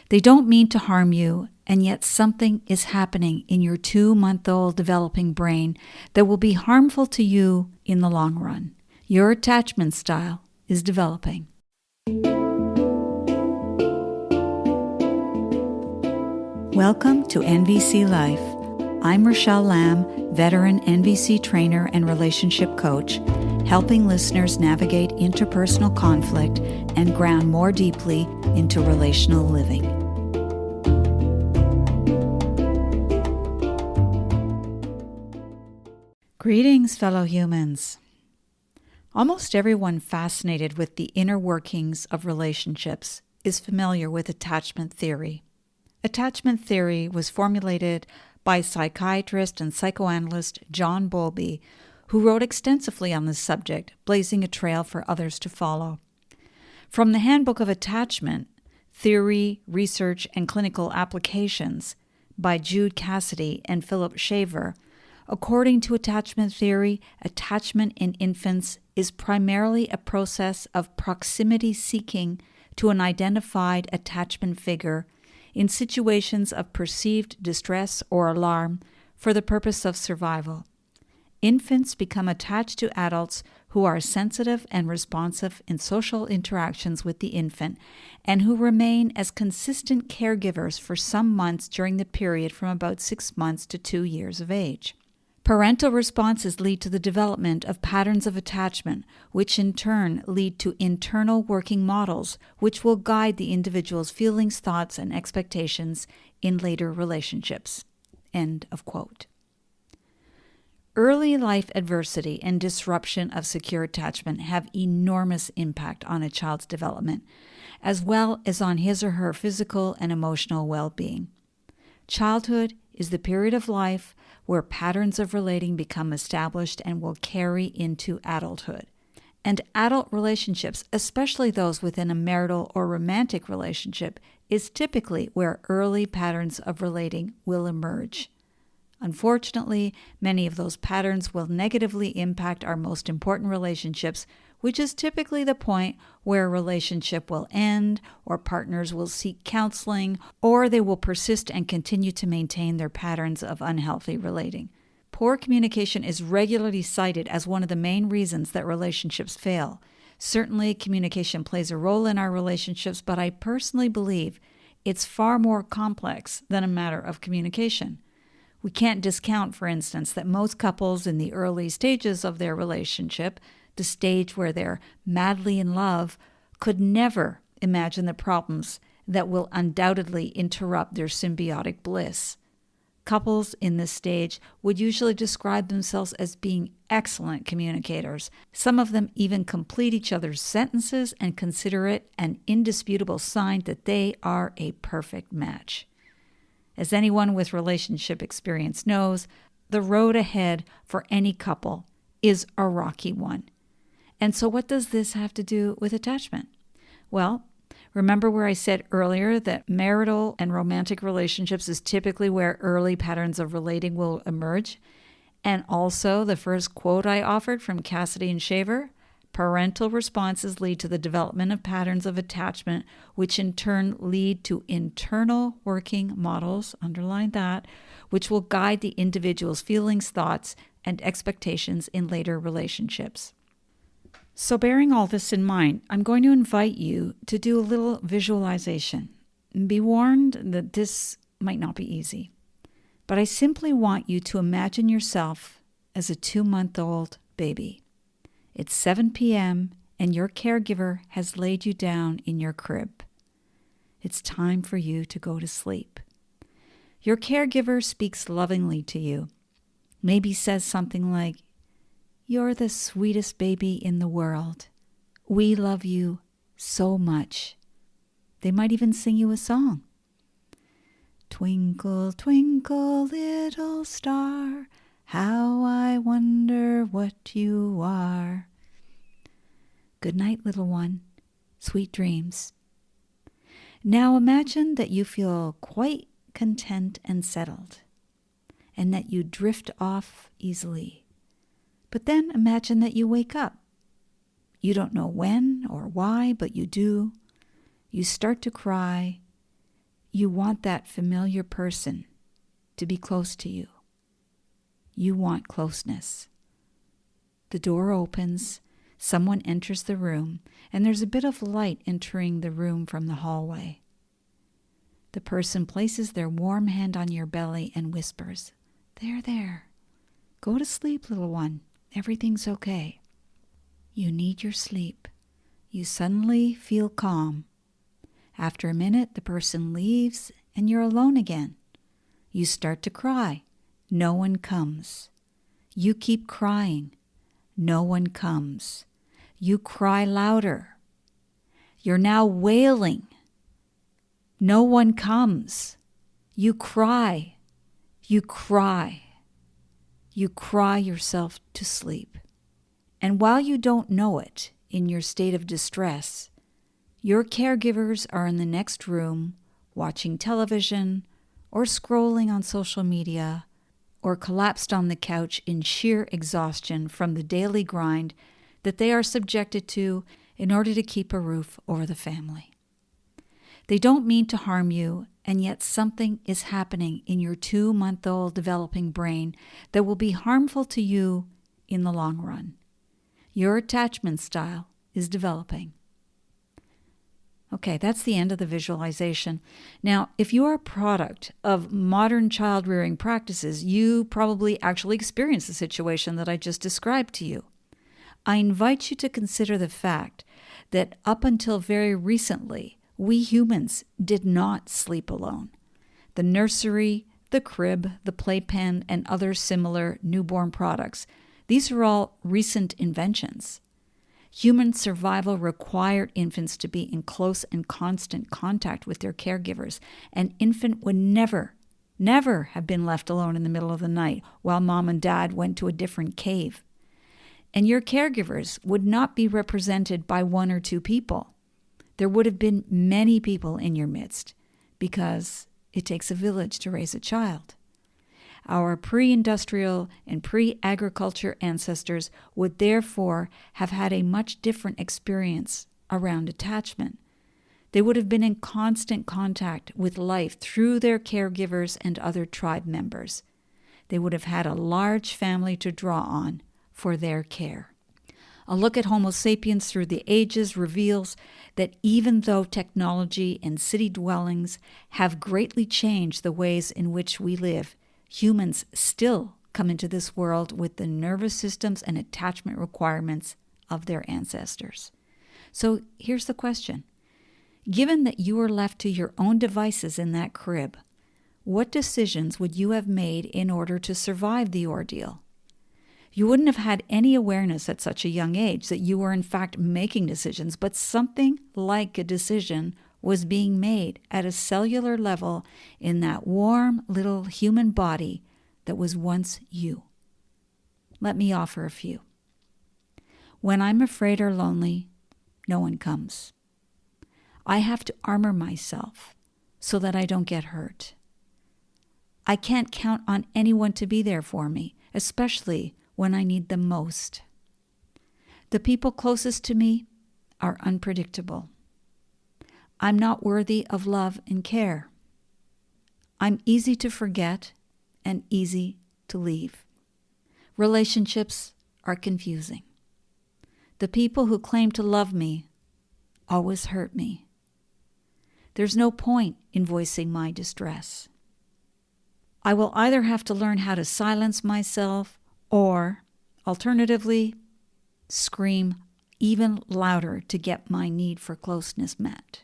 They don't mean to harm you, and yet something is happening in your 2-month-old developing brain that will be harmful to you in the long run. Your attachment style is developing. Welcome to NVC Life. I'm Rachelle Lamb, veteran NVC trainer and relationship coach, helping listeners navigate interpersonal conflict and ground more deeply into relational living. Greetings, fellow humans. Almost everyone fascinated with the inner workings of relationships is familiar with attachment theory. Attachment theory was formulated by psychiatrist and psychoanalyst John Bowlby, who wrote extensively on this subject, blazing a trail for others to follow. From the Handbook of Attachment, Theory, Research, and Clinical Applications by Jude Cassidy and Philip Shaver, according to attachment theory, attachment in infants is primarily a process of proximity seeking to an identified attachment figure in situations of perceived distress or alarm for the purpose of survival. Infants become attached to adults who are sensitive and responsive in social interactions with the infant and who remain as consistent caregivers for some months during the period from about 6 months to 2 years of age. Parental responses lead to the development of patterns of attachment, which in turn lead to internal working models, which will guide the individual's feelings, thoughts, and expectations in later relationships. End of quote. Early life adversity and disruption of secure attachment have enormous impact on a child's development, as well as on his or her physical and emotional well-being. Childhood is the period of life where patterns of relating become established and will carry into adulthood. And adult relationships, especially those within a marital or romantic relationship, is typically where early patterns of relating will emerge. Unfortunately, many of those patterns will negatively impact our most important relationships, which is typically the point where a relationship will end, or partners will seek counseling, or they will persist and continue to maintain their patterns of unhealthy relating. Poor communication is regularly cited as one of the main reasons that relationships fail. Certainly, communication plays a role in our relationships, but I personally believe it's far more complex than a matter of communication. We can't discount, for instance, that most couples in the early stages of their relationship, the stage where they're madly in love, could never imagine the problems that will undoubtedly interrupt their symbiotic bliss. Couples in this stage would usually describe themselves as being excellent communicators. Some of them even complete each other's sentences and consider it an indisputable sign that they are a perfect match. As anyone with relationship experience knows, the road ahead for any couple is a rocky one. And so what does this have to do with attachment? Well, remember where I said earlier that marital and romantic relationships is typically where early patterns of relating will emerge? And also the first quote I offered from Cassidy and Shaver? Parental responses lead to the development of patterns of attachment, which in turn lead to internal working models, underline that, which will guide the individual's feelings, thoughts, and expectations in later relationships. So bearing all this in mind, I'm going to invite you to do a little visualization. Be warned that this might not be easy, but I simply want you to imagine yourself as a 2-month-old baby. It's 7 p.m. and your caregiver has laid you down in your crib. It's time for you to go to sleep. Your caregiver speaks lovingly to you, maybe says something like, "You're the sweetest baby in the world. We love you so much." They might even sing you a song. "Twinkle, twinkle, little star, how I wonder what you are." Good night, little one. Sweet dreams. Now imagine that you feel quite content and settled, and that you drift off easily. But then imagine that you wake up. You don't know when or why, but you do. You start to cry. You want that familiar person to be close to you. You want closeness. The door opens, someone enters the room, and there's a bit of light entering the room from the hallway. The person places their warm hand on your belly and whispers, "There, there. Go to sleep, little one. Everything's okay." You need your sleep. You suddenly feel calm. After a minute, the person leaves and you're alone again. You start to cry. No one comes. You keep crying. No one comes. You cry louder. You're now wailing. No one comes. You cry. You cry. You cry yourself to sleep. And while you don't know it, in your state of distress, your caregivers are in the next room watching television or scrolling on social media or collapsed on the couch in sheer exhaustion from the daily grind that they are subjected to in order to keep a roof over the family. They don't mean to harm you, and yet something is happening in your 2-month-old developing brain that will be harmful to you in the long run. Your attachment style is developing. Okay, that's the end of the visualization. Now, if you are a product of modern child rearing practices, you probably actually experienced the situation that I just described to you. I invite you to consider the fact that up until very recently, we humans did not sleep alone. The nursery, the crib, the playpen, and other similar newborn products, these are all recent inventions. Human survival required infants to be in close and constant contact with their caregivers. An infant would never have been left alone in the middle of the night while mom and dad went to a different cave. And your caregivers would not be represented by 1 or 2 people. There would have been many people in your midst because it takes a village to raise a child. Our pre-industrial and pre-agriculture ancestors would therefore have had a much different experience around attachment. They would have been in constant contact with life through their caregivers and other tribe members. They would have had a large family to draw on for their care. A look at Homo sapiens through the ages reveals that even though technology and city dwellings have greatly changed the ways in which we live, humans still come into this world with the nervous systems and attachment requirements of their ancestors. So here's the question. Given that you were left to your own devices in that crib, what decisions would you have made in order to survive the ordeal? You wouldn't have had any awareness at such a young age that you were in fact making decisions, but something like a decision was being made at a cellular level in that warm little human body that was once you. Let me offer a few. When I'm afraid or lonely, no one comes. I have to armor myself so that I don't get hurt. I can't count on anyone to be there for me, especially when I need them most. The people closest to me are unpredictable. I'm not worthy of love and care. I'm easy to forget and easy to leave. Relationships are confusing. The people who claim to love me always hurt me. There's no point in voicing my distress. I will either have to learn how to silence myself or, alternatively, scream even louder to get my need for closeness met.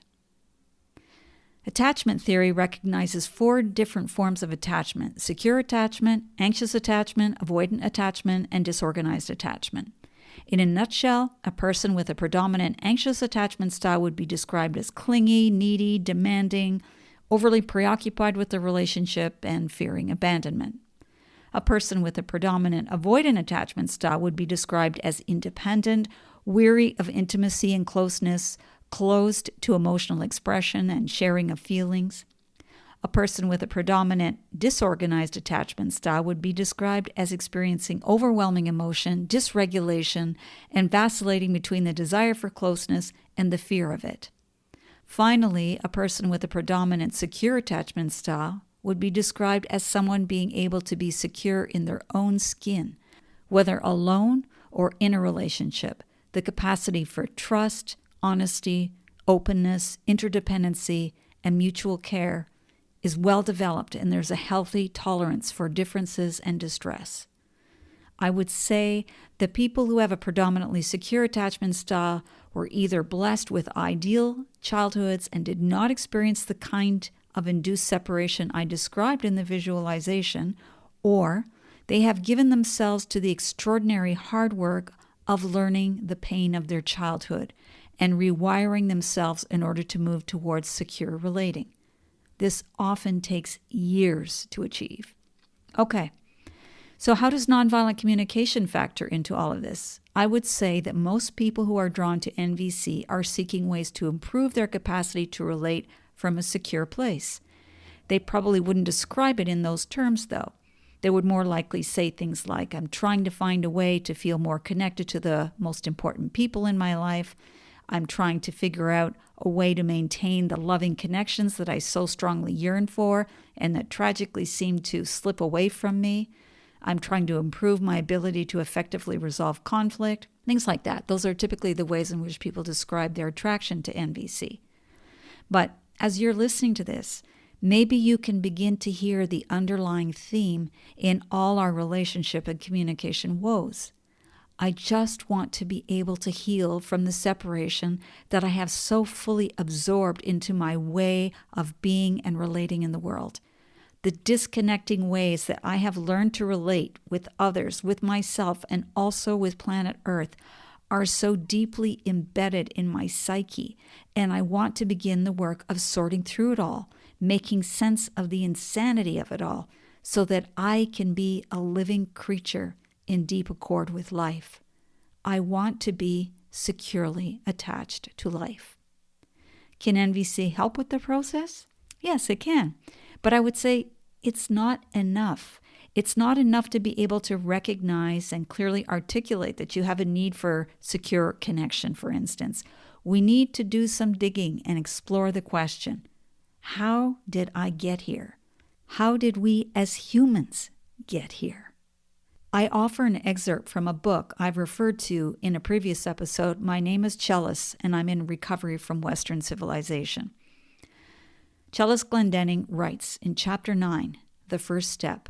Attachment theory recognizes 4 different forms of attachment: secure attachment, anxious attachment, avoidant attachment, and disorganized attachment. In a nutshell, a person with a predominant anxious attachment style would be described as clingy, needy, demanding, overly preoccupied with the relationship, and fearing abandonment. A person with a predominant avoidant attachment style would be described as independent, weary of intimacy and closeness, closed to emotional expression and sharing of feelings. A person with a predominant disorganized attachment style would be described as experiencing overwhelming emotion, dysregulation, and vacillating between the desire for closeness and the fear of it. Finally, a person with a predominant secure attachment style would be described as someone being able to be secure in their own skin, whether alone or in a relationship. The capacity for trust, honesty, openness, interdependency, and mutual care is well developed, and there's a healthy tolerance for differences and distress. I would say that people who have a predominantly secure attachment style were either blessed with ideal childhoods and did not experience the kind of induced separation I described in the visualization, or they have given themselves to the extraordinary hard work of learning the pain of their childhood and rewiring themselves in order to move towards secure relating. This often takes years to achieve. Okay, so how does nonviolent communication factor into all of this? I would say that most people who are drawn to NVC are seeking ways to improve their capacity to relate from a secure place. They probably wouldn't describe it in those terms, though. They would more likely say things like, I'm trying to find a way to feel more connected to the most important people in my life. I'm trying to figure out a way to maintain the loving connections that I so strongly yearn for and that tragically seem to slip away from me. I'm trying to improve my ability to effectively resolve conflict, things like that. Those are typically the ways in which people describe their attraction to NVC. But as you're listening to this, maybe you can begin to hear the underlying theme in all our relationship and communication woes. I just want to be able to heal from the separation that I have so fully absorbed into my way of being and relating in the world. The disconnecting ways that I have learned to relate with others, with myself, and also with planet Earth are so deeply embedded in my psyche, and I want to begin the work of sorting through it all, making sense of the insanity of it all, so that I can be a living creature in deep accord with life. I want to be securely attached to life. Can NVC help with the process? Yes, it can. But I would say it's not enough. It's not enough to be able to recognize and clearly articulate that you have a need for secure connection, for instance. We need to do some digging and explore the question, how did I get here? How did we as humans get here? I offer an excerpt from a book I've referred to in a previous episode. My name is Chellis, and I'm in recovery from Western civilization. Chellis Glendenning writes in Chapter 9, The First Step,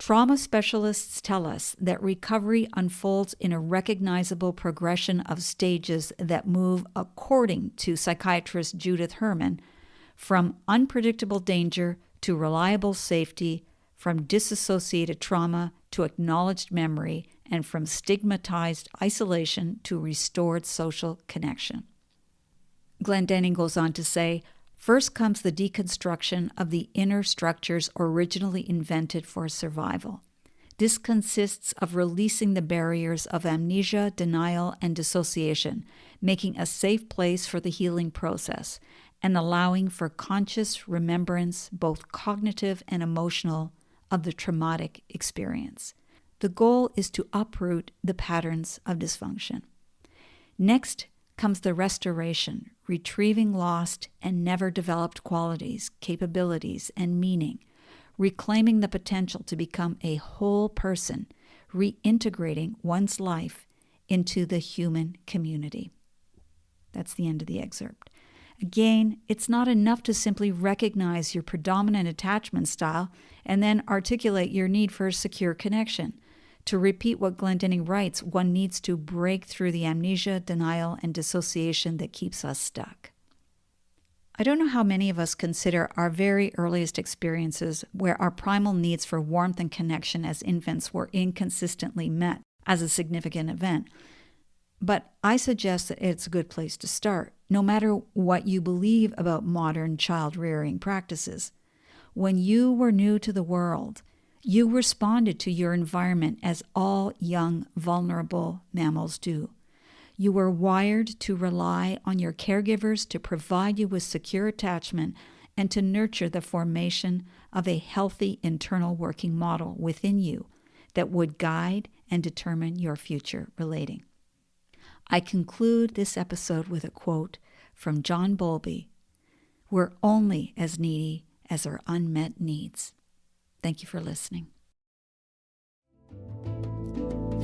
trauma specialists tell us that recovery unfolds in a recognizable progression of stages that move, according to psychiatrist Judith Herman, from unpredictable danger to reliable safety, from disassociated trauma to acknowledged memory, and from stigmatized isolation to restored social connection. Glendenning goes on to say, first comes the deconstruction of the inner structures originally invented for survival. This consists of releasing the barriers of amnesia, denial, and dissociation, making a safe place for the healing process, and allowing for conscious remembrance, both cognitive and emotional, of the traumatic experience. The goal is to uproot the patterns of dysfunction. Next comes the restoration, retrieving lost and never developed qualities, capabilities, and meaning, reclaiming the potential to become a whole person, reintegrating one's life into the human community. That's the end of the excerpt. Again, it's not enough to simply recognize your predominant attachment style and then articulate your need for a secure connection. To repeat what Glendenning writes, one needs to break through the amnesia, denial, and dissociation that keeps us stuck. I don't know how many of us consider our very earliest experiences where our primal needs for warmth and connection as infants were inconsistently met as a significant event. But I suggest that it's a good place to start, no matter what you believe about modern child rearing practices. When you were new to the world, you responded to your environment as all young, vulnerable mammals do. You were wired to rely on your caregivers to provide you with secure attachment and to nurture the formation of a healthy internal working model within you that would guide and determine your future relating. I conclude this episode with a quote from John Bowlby. We're only as needy as our unmet needs. Thank you for listening.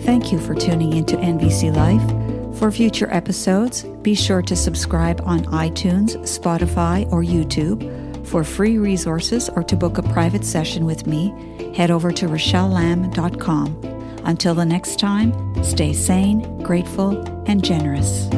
Thank you for tuning into NVC Life. For future episodes, be sure to subscribe on iTunes, Spotify, or YouTube. For free resources or to book a private session with me, head over to RachelleLamb.com. Until the next time, stay sane, grateful, and generous.